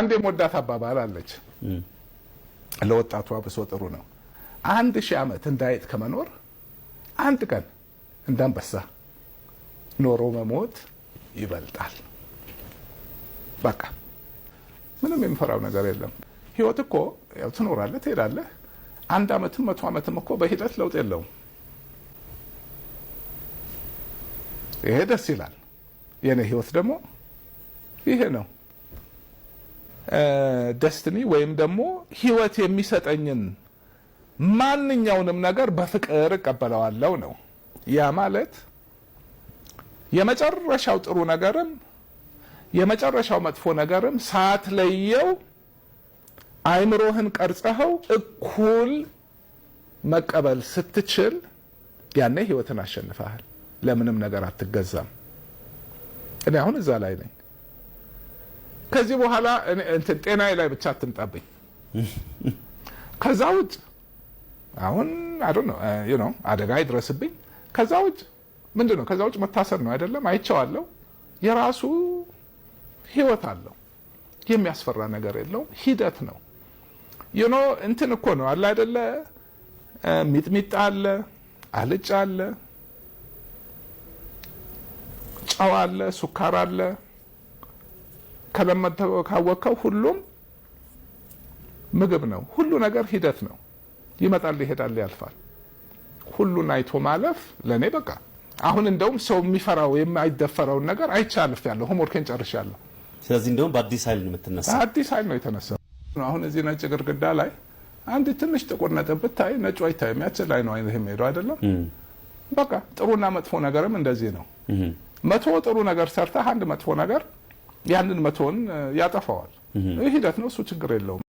አንዴ ሞዳት አባባል አለች ለወጣቱ አብሶ ጥሩ ነው። 1000 ዓመት እንዳይጥ ከመኖር አንድ ቀን እንዳንበሳ ኖሮ መሞት ይበልጣል። በቃ ምንም የሚፈራው ነገር የለም። ህይወት እኮ ያው ትኖራለህ ትሄዳለህ። 1 ዓመትም 100 ዓመትም እኮ በሂደት ለውጥ የለውም። ይሄ ደስ ይላል። የኔ ህይወት ደግሞ ይሄ ነው። ደስትኒ ወይም ደግሞ ህይወት የሚሰጠኝን ማንኛውንም ነገር በፍቅር እቀበለዋለሁ ነው። ያ ማለት የመጨረሻው ጥሩ ነገርም የመጨረሻው መጥፎ ነገርም ሳትለየው አይምሮህን ቀርጸኸው እኩል መቀበል ስትችል ያኔ ህይወትን አሸንፈሃል። ለምንም ነገር አትገዛም። እኔ አሁን እዛ ላይ ነኝ። ከዚህ በኋላ ጤናዬ ላይ ብቻ አትምጣብኝ። ከዛ ውጭ አሁን አደጋ ይድረስብኝ። ከዛ ውጭ ምንድነው? ከዛ ውጭ መታሰር ነው አይደለም? አይቼዋለሁ። የራሱ ህይወት አለው። የሚያስፈራ ነገር የለውም። ሂደት ነው። እንትን እኮ ነው አለ አይደለ? ሚጥሚጣ አለ፣ አልጫ አለ፣ ጨው አለ፣ ሱካር አለ። ከለመተው ካወቀው ሁሉም ምግብ ነው። ሁሉ ነገር ሂደት ነው። ይመጣል፣ ይሄዳል፣ ያልፋል። ሁሉን አይቶ ማለፍ ለኔ በቃ አሁን እንደውም ሰው የሚፈራው የማይደፈረውን ነገር አይቻልፍ ያለው ሆምወርኬን ጨርሻለሁ። ስለዚህ እንደውም በአዲስ ኃይል ነው የምትነሳው። አዲስ ኃይል ነው የተነሳው። አሁን እዚህ ነጭ ግድግዳ ላይ አንድ ትንሽ ጥቁር ነጥብ ብታይ ነጩ አይታይም። ያቺ ላይ ነው አይነህ የሚሄደው አይደለም? በቃ ጥሩና መጥፎ ነገርም እንደዚህ ነው። መቶ ጥሩ ነገር ሰርተህ አንድ መጥፎ ነገር ያንን መቶን ያጠፋዋል። ሂደት ነው እሱ፣ ችግር የለውም።